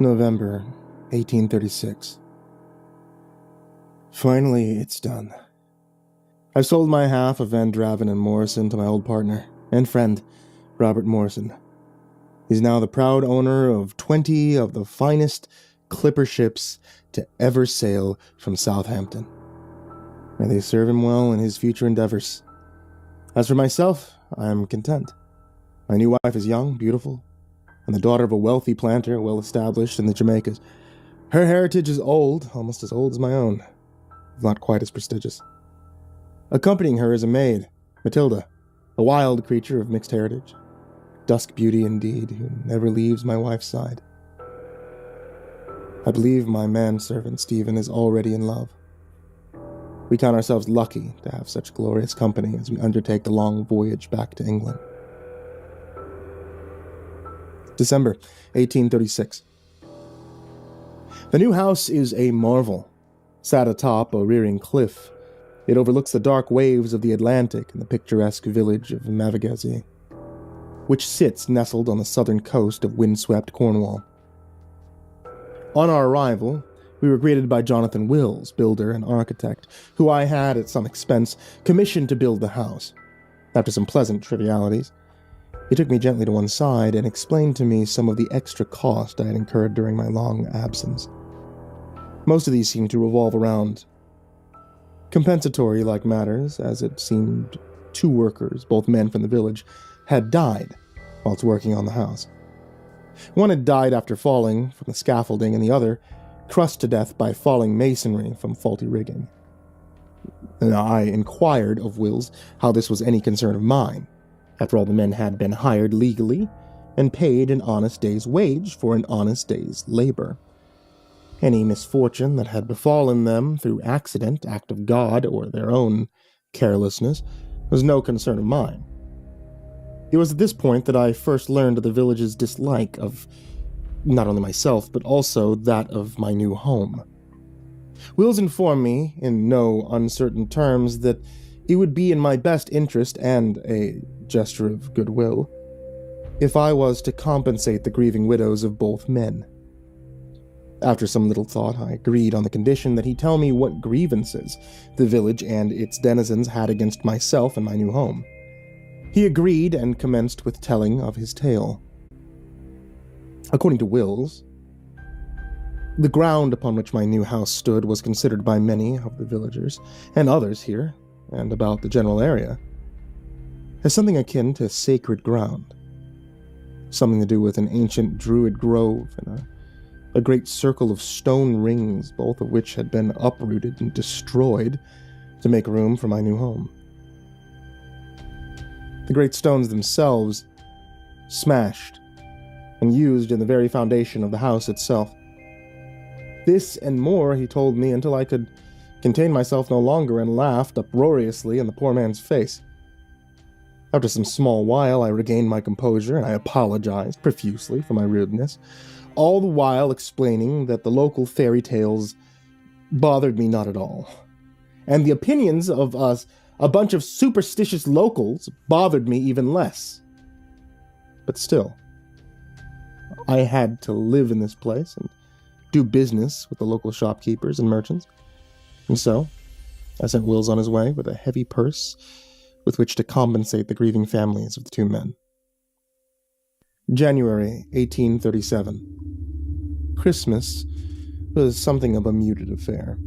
November 1836. Finally, it's done. I've sold my half of Van Draven and Morrison to my old partner and friend, Robert Morrison. He's now the proud owner of 20 of the finest clipper ships to ever sail from Southampton. May they serve him well in his future endeavors. As for myself, I am content. My new wife is young, beautiful, and the daughter of a wealthy planter well established in the Jamaicas. Her heritage is old, almost as old as my own, if not quite as prestigious. Accompanying her is a maid, Matilda, a wild creature of mixed heritage. Dusk beauty indeed, who never leaves my wife's side. I believe my manservant, Stephen, is already in love. We count ourselves lucky to have such glorious company as we undertake the long voyage back to England. December 1836. The new house is a marvel. Sat atop a rearing cliff, it overlooks the dark waves of the Atlantic and the picturesque village of Mavagazzi, which sits nestled on the southern coast of windswept Cornwall. On our arrival, we were greeted by Jonathan Wills, builder and architect, who I had, at some expense, commissioned to build the house. After some pleasant trivialities, he took me gently to one side and explained to me some of the extra cost I had incurred during my long absence. Most of these seemed to revolve around compensatory-like matters, as it seemed 2 workers, both men from the village, had died whilst working on the house. One had died after falling from the scaffolding, and the other crushed to death by falling masonry from faulty rigging. Now, I inquired of Wills how this was any concern of mine. After all, the men had been hired legally and paid an honest day's wage for an honest day's labor. Any misfortune that had befallen them through accident, act of God, or their own carelessness was no concern of mine. It was at this point that I first learned of the village's dislike of not only myself, but also that of my new home. Wills informed me, in no uncertain terms, that it would be in my best interest and a gesture of goodwill if I was to compensate the grieving widows of both men. After some little thought, I agreed on the condition that he tell me what grievances the village and its denizens had against myself and my new home. He agreed and commenced with telling of his tale. According to Wills, the ground upon which my new house stood was considered by many of the villagers, and others here, and about the general area, as something akin to sacred ground. Something to do with an ancient druid grove and a great circle of stone rings, both of which had been uprooted and destroyed to make room for my new home. The great stones themselves smashed and used in the very foundation of the house itself. This and more he told me until I could contain myself no longer and laughed uproariously in the poor man's face. After some small while I regained my composure and I apologized profusely for my rudeness, all the while explaining that the local fairy tales bothered me not at all, and the opinions of us, a bunch of superstitious locals, bothered me even less. But still, I had to live in this place and do business with the local shopkeepers and merchants, and so I sent Wills on his way with a heavy purse with which to compensate the grieving families of the 2 men. January 1837. Christmas was something of a muted affair.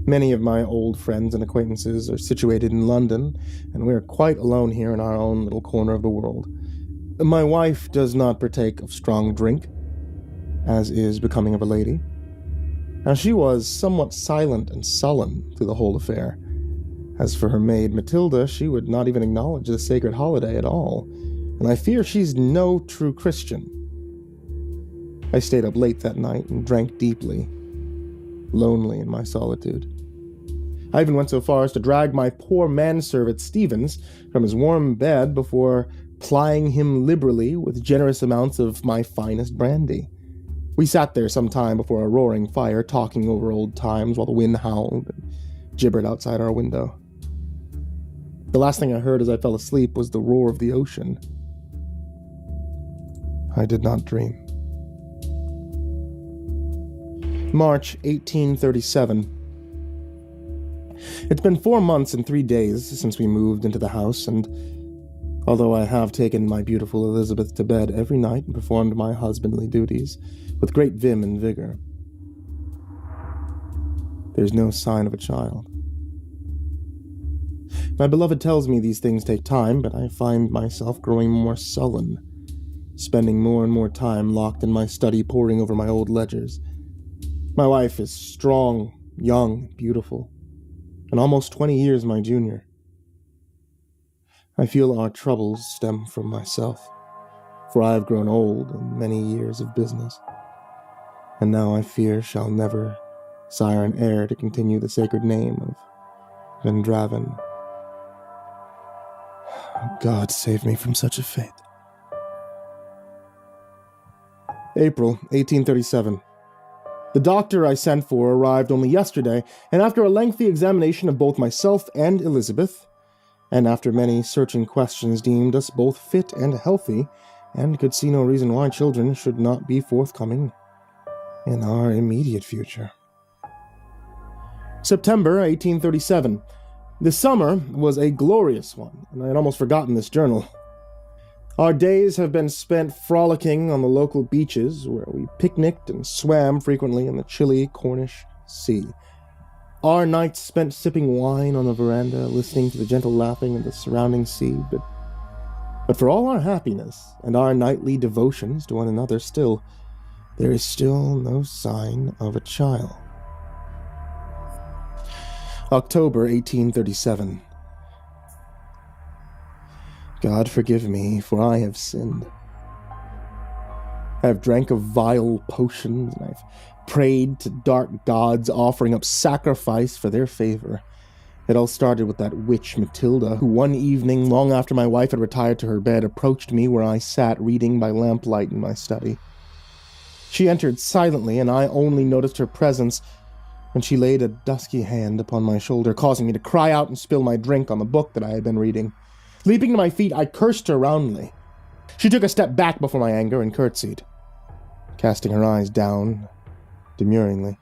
Many of my old friends and acquaintances are situated in London, and we are quite alone here in our own little corner of the world. My wife does not partake of strong drink, as is becoming of a lady. Now, she was somewhat silent and sullen through the whole affair. As for her maid, Matilda, she would not even acknowledge the sacred holiday at all, and I fear she's no true Christian. I stayed up late that night and drank deeply, lonely in my solitude. I even went so far as to drag my poor manservant Stevens from his warm bed before plying him liberally with generous amounts of my finest brandy. We sat there some time before a roaring fire, talking over old times while the wind howled and gibbered outside our window. The last thing I heard as I fell asleep was the roar of the ocean. I did not dream. March 1837. It's been 4 months and 3 days since we moved into the house, and although I have taken my beautiful Elizabeth to bed every night and performed my husbandly duties with great vim and vigor, there's no sign of a child. My beloved tells me these things take time, but I find myself growing more sullen, spending more and more time locked in my study poring over my old ledgers. My wife is strong, young, beautiful, and almost 20 years my junior. I feel our troubles stem from myself, for I have grown old in many years of business, and now I fear shall never sire an heir to continue the sacred name of Vendraven. God save me from such a fate. April 1837. The doctor I sent for arrived only yesterday, and after a lengthy examination of both myself and Elizabeth, and after many searching questions, deemed us both fit and healthy, and could see no reason why children should not be forthcoming in our immediate future. September 1837. The summer was a glorious one, and I had almost forgotten this journal. Our days have been spent frolicking on the local beaches, where we picnicked and swam frequently in the chilly Cornish sea. Our nights spent sipping wine on the veranda, listening to the gentle laughing of the surrounding sea, but for all our happiness and our nightly devotions to one another, there is still no sign of a child. October 1837. God forgive me, for I have sinned. I have drank of vile potions, and I've prayed to dark gods, offering up sacrifice for their favor. It all started with that witch Matilda, who one evening, long after my wife had retired to her bed, approached me where I sat reading by lamplight in my study. She entered silently, and I only noticed her presence when she laid a dusky hand upon my shoulder, causing me to cry out and spill my drink on the book that I had been reading. Leaping to my feet, I cursed her roundly. She took a step back before my anger and curtsied, casting her eyes down demurringly.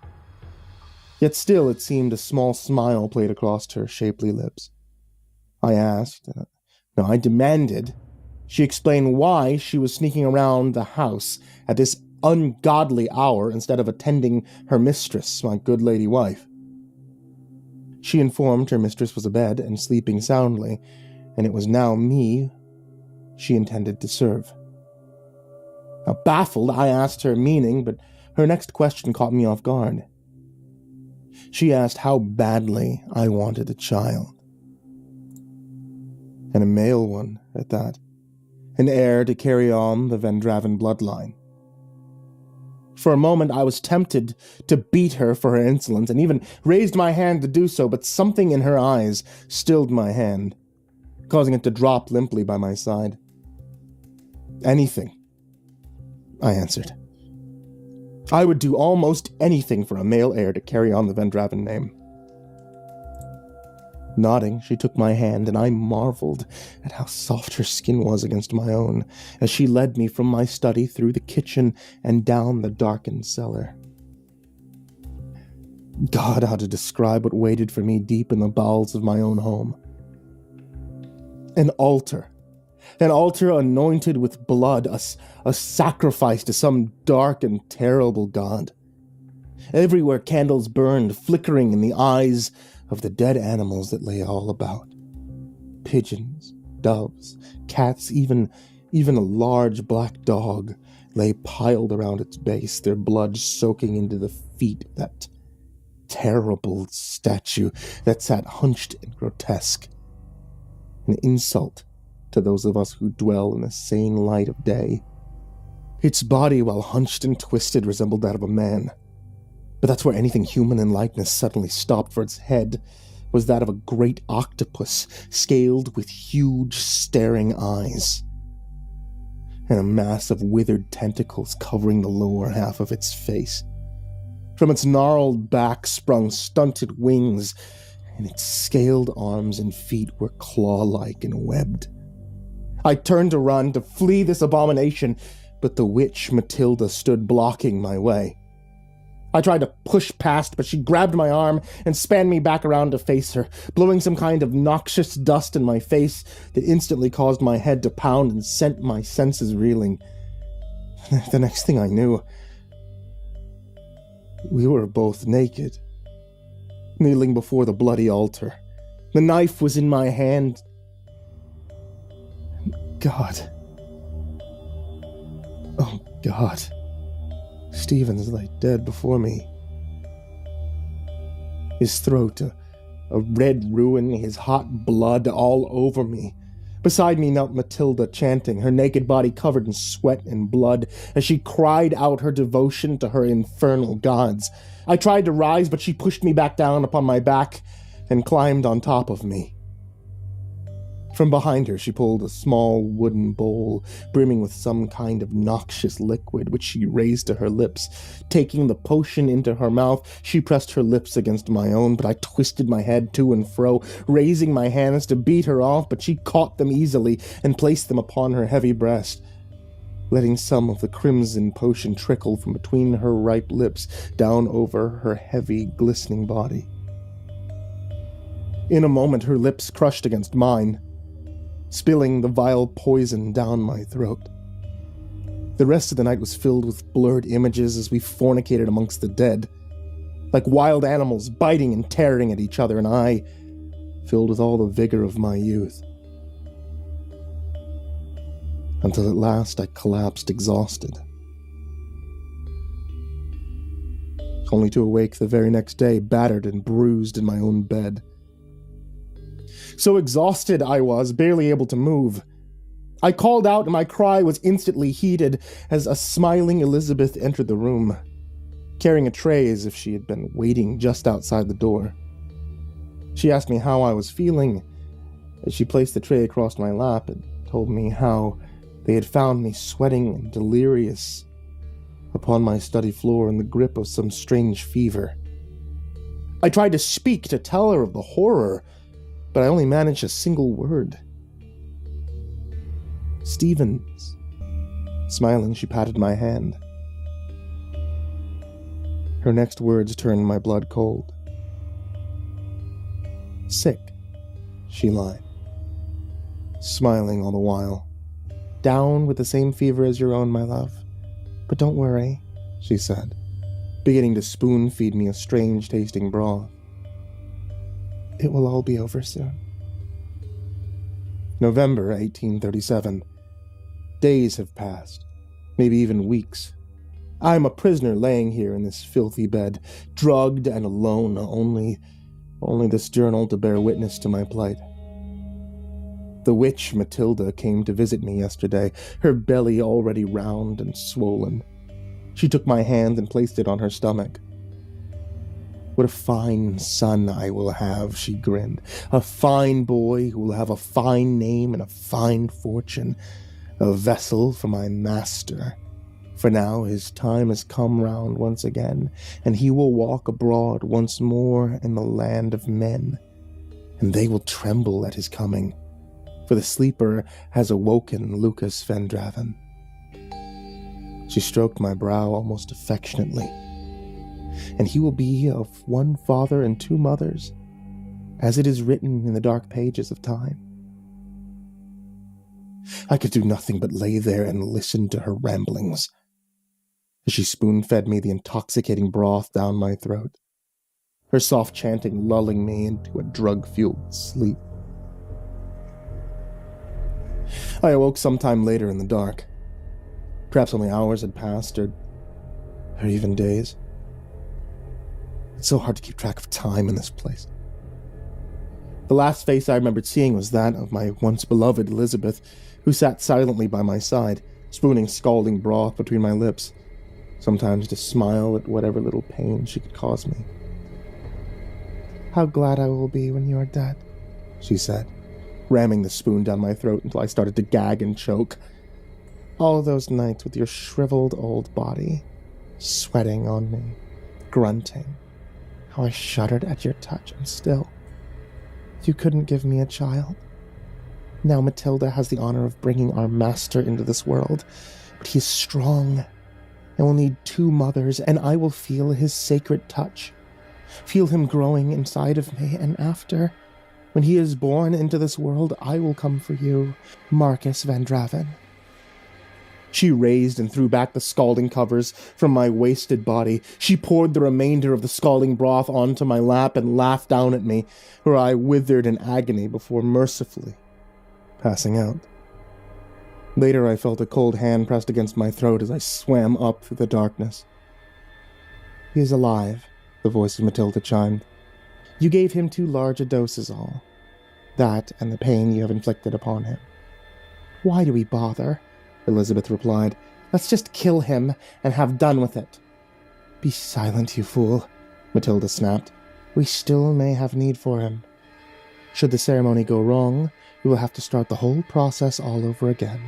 Yet still it seemed a small smile played across her shapely lips. I demanded she explain why she was sneaking around the house at this ungodly hour instead of attending her mistress, my good lady wife. She informed her mistress was abed and sleeping soundly, and it was now me she intended to serve. Now, baffled, I asked her meaning, but her next question caught me off guard. She asked how badly I wanted a child. And a male one, at that. An heir to carry on the Vendraven bloodline. For a moment, I was tempted to beat her for her insolence, and even raised my hand to do so, but something in her eyes stilled my hand, causing it to drop limply by my side. Anything, I answered. I would do almost anything for a male heir to carry on the Vendraven name. Nodding, she took my hand, and I marveled at how soft her skin was against my own, as she led me from my study through the kitchen and down the darkened cellar. God, how to describe what waited for me deep in the bowels of my own home. An altar anointed with blood, a sacrifice to some dark and terrible god. Everywhere candles burned, flickering in the eyes of the dead animals that lay all about. Pigeons, doves, cats, even a large black dog lay piled around its base, their blood soaking into the feet of that terrible statue that sat hunched and grotesque. An insult to those of us who dwell in the sane light of day. Its body, while hunched and twisted, resembled that of a man. But that's where anything human in likeness suddenly stopped, for its head was that of a great octopus, scaled with huge, staring eyes, and a mass of withered tentacles covering the lower half of its face. From its gnarled back sprung stunted wings, and its scaled arms and feet were claw-like and webbed. I turned to run, to flee this abomination, but the witch Matilda stood blocking my way. I tried to push past, but she grabbed my arm and spanned me back around to face her, blowing some kind of noxious dust in my face that instantly caused my head to pound and sent my senses reeling. The next thing I knew, we were both naked, kneeling before the bloody altar. The knife was in my hand. God. Oh, God. Stevens lay dead before me. His throat, a red ruin, his hot blood all over me. Beside me knelt Matilda, chanting, her naked body covered in sweat and blood, as she cried out her devotion to her infernal gods. I tried to rise, but she pushed me back down upon my back and climbed on top of me. From behind her, she pulled a small wooden bowl brimming with some kind of noxious liquid, which she raised to her lips. Taking the potion into her mouth, she pressed her lips against my own, but I twisted my head to and fro, raising my hands to beat her off, but she caught them easily and placed them upon her heavy breast, letting some of the crimson potion trickle from between her ripe lips down over her heavy, glistening body. In a moment, her lips crushed against mine, spilling the vile poison down my throat. The rest of the night was filled with blurred images as we fornicated amongst the dead, like wild animals biting and tearing at each other, and I, filled with all the vigor of my youth. Until at last I collapsed exhausted, only to awake the very next day battered and bruised in my own bed. So exhausted I was, barely able to move. I called out, and my cry was instantly heeded as a smiling Elizabeth entered the room, carrying a tray as if she had been waiting just outside the door. She asked me how I was feeling as she placed the tray across my lap and told me how they had found me sweating and delirious upon my study floor in the grip of some strange fever. I tried to speak to tell her of the horror, but I only managed a single word. Stevens. Smiling, she patted my hand. Her next words turned my blood cold. Sick, she lied, smiling all the while. Down with the same fever as your own, my love. But don't worry, she said, beginning to spoon-feed me a strange-tasting broth. It will all be over soon. November 1837. Days have passed, maybe even weeks. I am a prisoner laying here in this filthy bed, drugged and alone, only this journal to bear witness to my plight. The witch Matilda came to visit me yesterday, her belly already round and swollen. She took my hand and placed it on her stomach. What a fine son I will have, she grinned. A fine boy who will have a fine name and a fine fortune. A vessel for my master. For now his time has come round once again, and he will walk abroad once more in the land of men. And they will tremble at his coming, for the sleeper has awoken Lucas Vendraven. She stroked my brow almost affectionately. And he will be of one father and two mothers, as it is written in the dark pages of time. I could do nothing but lay there and listen to her ramblings, as she spoon-fed me the intoxicating broth down my throat, her soft chanting lulling me into a drug-fueled sleep. I awoke sometime later in the dark. Perhaps only hours had passed, or even days. It's so hard to keep track of time in this place. The last face I remembered seeing was that of my once beloved Elizabeth, who sat silently by my side, spooning scalding broth between my lips, sometimes to smile at whatever little pain she could cause me. "How glad I will be when you are dead," she said, ramming the spoon down my throat until I started to gag and choke. "All those nights with your shriveled old body, sweating on me, grunting. How I shuddered at your touch, and still, you couldn't give me a child. Now Matilda has the honor of bringing our master into this world, but he is strong I will need 2 mothers, and I will feel his sacred touch. Feel him growing inside of me, and after, when he is born into this world, I will come for you, Marcus Van Draven." She raised and threw back the scalding covers from my wasted body. She poured the remainder of the scalding broth onto my lap and laughed down at me, where I withered in agony before mercifully passing out. Later, I felt a cold hand pressed against my throat as I swam up through the darkness. "He is alive," the voice of Matilda chimed. "You gave him too large a dose is all. That and the pain you have inflicted upon him." "Why do we bother?" Elizabeth replied. "Let's just kill him and have done with it." "Be silent, you fool," Matilda snapped. "We still may have need for him. Should the ceremony go wrong, we will have to start the whole process all over again."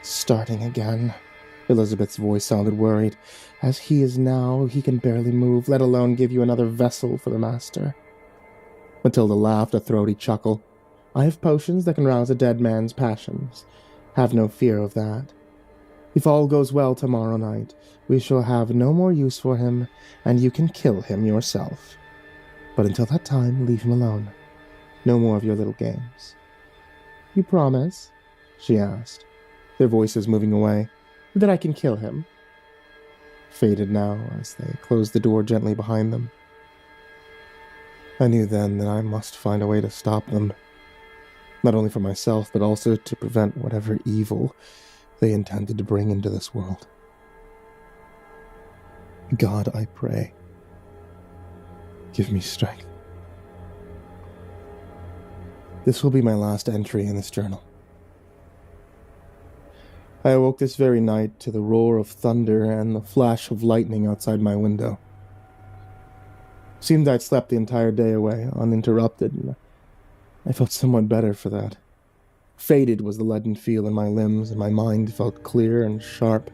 "Starting again." Elizabeth's voice sounded worried. "As he is now, he can barely move, let alone give you another vessel for the master." Matilda laughed a throaty chuckle. "I have potions that can rouse a dead man's passions. Have no fear of that. If all goes well tomorrow night, we shall have no more use for him, and you can kill him yourself. But until that time, leave him alone. No more of your little games." "You promise?" she asked, their voices moving away. "That I can kill him?" Faded now as they closed the door gently behind them. I knew then that I must find a way to stop them. Not only for myself, but also to prevent whatever evil they intended to bring into this world. God, I pray, give me strength. This will be my last entry in this journal. I awoke this very night to the roar of thunder and the flash of lightning outside my window. Seemed I'd slept the entire day away, uninterrupted, and I felt somewhat better for that. Faded was the leaden feel in my limbs, and my mind felt clear and sharp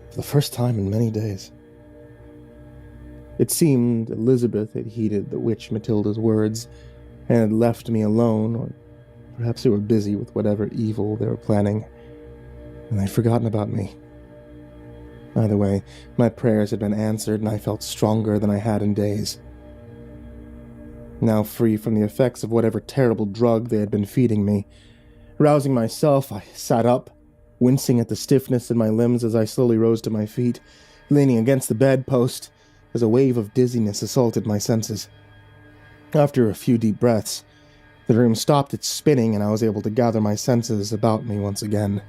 for the first time in many days. It seemed Elizabeth had heeded the witch Matilda's words and had left me alone, or perhaps they were busy with whatever evil they were planning, and they'd forgotten about me. Either way, my prayers had been answered, and I felt stronger than I had in days. Now free from the effects of whatever terrible drug they had been feeding me. Rousing myself, I sat up, wincing at the stiffness in my limbs as I slowly rose to my feet, leaning against the bedpost as a wave of dizziness assaulted my senses. After a few deep breaths, the room stopped its spinning and I was able to gather my senses about me once again.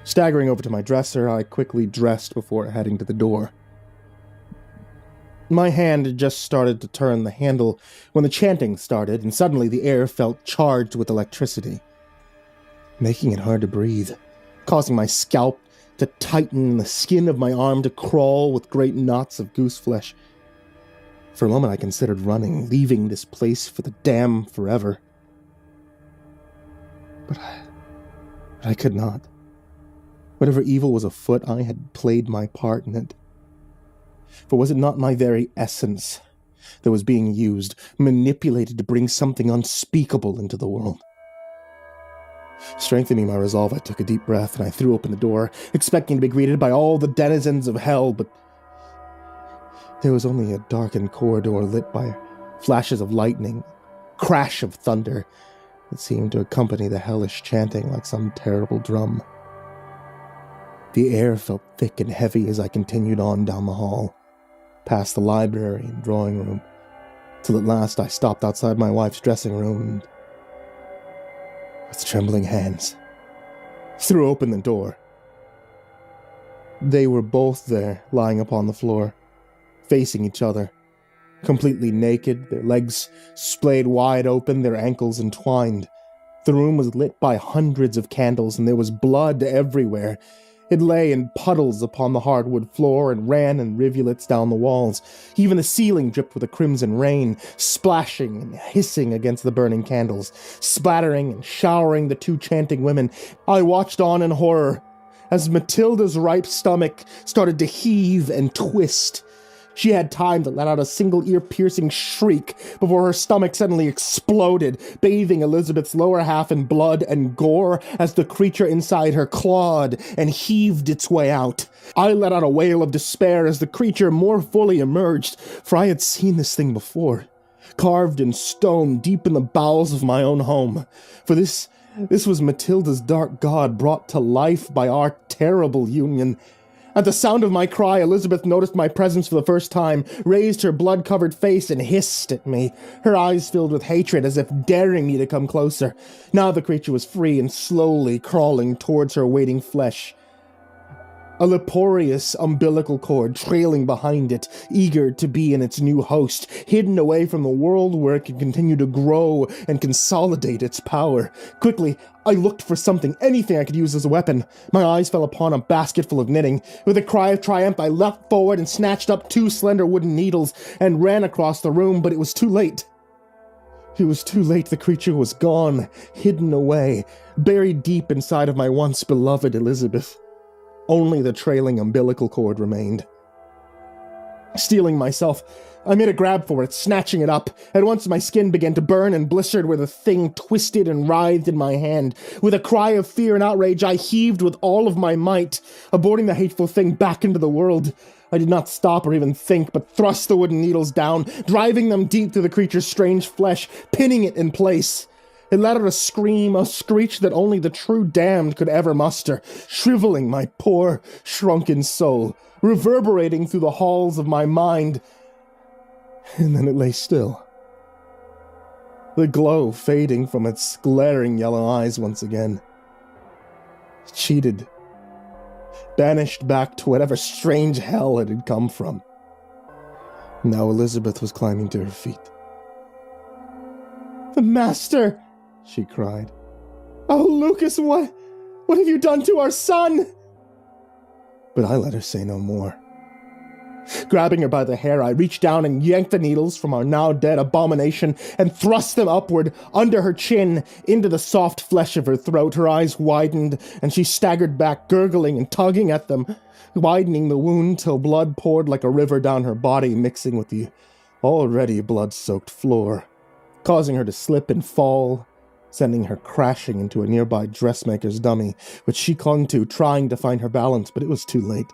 Staggering over to my dresser, I quickly dressed before heading to the door. My hand had just started to turn the handle when the chanting started, and suddenly the air felt charged with electricity, making it hard to breathe, causing my scalp to tighten and the skin of my arm to crawl with great knots of goose flesh. For a moment I considered running, leaving this place for the damn forever. But I could not. Whatever evil was afoot, I had played my part in it. For was it not my very essence that was being used, manipulated to bring something unspeakable into the world? Strengthening my resolve, I took a deep breath and I threw open the door, expecting to be greeted by all the denizens of hell, but there was only a darkened corridor lit by flashes of lightning, crash of thunder that seemed to accompany the hellish chanting like some terrible drum. The air felt thick and heavy as I continued on down the hall, past the library and drawing room, till at last I stopped outside my wife's dressing room and, with trembling hands, threw open the door. They were both there, lying upon the floor, facing each other, completely naked, their legs splayed wide open, their ankles entwined. The room was lit by hundreds of candles, and there was blood everywhere. It lay in puddles upon the hardwood floor and ran in rivulets down the walls. Even the ceiling dripped with a crimson rain, splashing and hissing against the burning candles, splattering and showering the 2 chanting women. I watched on in horror as Matilda's ripe stomach started to heave and twist, She had time to let out a single ear-piercing shriek before her stomach suddenly exploded, bathing Elizabeth's lower half in blood and gore as the creature inside her clawed and heaved its way out. I let out a wail of despair as the creature more fully emerged, for I had seen this thing before, carved in stone deep in the bowels of my own home. For this was Matilda's dark god brought to life by our terrible union. At the sound of my cry, Elizabeth noticed my presence for the first time, raised her blood-covered face and hissed at me, her eyes filled with hatred as if daring me to come closer. Now the creature was free and slowly crawling towards her waiting flesh. A laborious umbilical cord trailing behind it, eager to be in its new host, hidden away from the world where it could continue to grow and consolidate its power. Quickly, I looked for something, anything I could use as a weapon. My eyes fell upon a basket full of knitting. With a cry of triumph, I leapt forward and snatched up 2 slender wooden needles and ran across the room, but it was too late. It was too late. The creature was gone, hidden away, buried deep inside of my once beloved Elizabeth. Only the trailing umbilical cord remained. Steeling myself, I made a grab for it, snatching it up. At once my skin began to burn and blistered where the thing twisted and writhed in my hand. With a cry of fear and outrage, I heaved with all of my might, aborting the hateful thing back into the world. I did not stop or even think, but thrust the wooden needles down, driving them deep through the creature's strange flesh, pinning it in place. It let out a scream, a screech that only the true damned could ever muster, shriveling my poor, shrunken soul, reverberating through the halls of my mind. And then it lay still, the glow fading from its glaring yellow eyes once again. Cheated, banished back to whatever strange hell it had come from. Now Elizabeth was climbing to her feet. "The master!" she cried. "Oh, Lucas, what have you done to our son?" But I let her say no more. Grabbing her by the hair, I reached down and yanked the needles from our now-dead abomination and thrust them upward, under her chin, into the soft flesh of her throat. Her eyes widened, and she staggered back, gurgling and tugging at them, widening the wound till blood poured like a river down her body, mixing with the already blood-soaked floor, causing her to slip and fall, sending her crashing into a nearby dressmaker's dummy, which she clung to, trying to find her balance, but it was too late.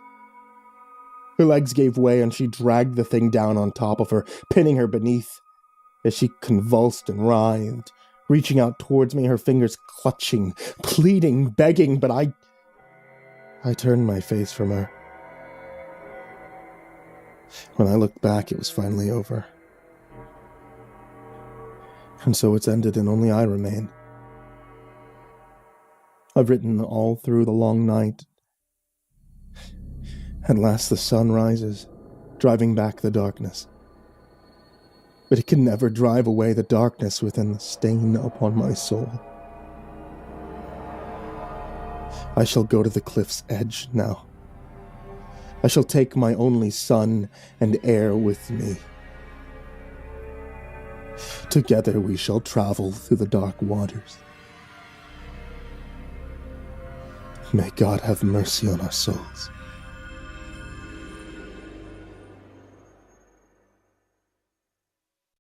Her legs gave way, and she dragged the thing down on top of her, pinning her beneath. As she convulsed and writhed, reaching out towards me, her fingers clutching, pleading, begging, but I turned my face from her. When I looked back, it was finally over. And so it's ended, and only I remain. I've written all through the long night. At last the sun rises, driving back the darkness. But it can never drive away the darkness within the stain upon my soul. I shall go to the cliff's edge now. I shall take my only son and heir with me. Together we shall travel through the dark waters. May God have mercy on our souls.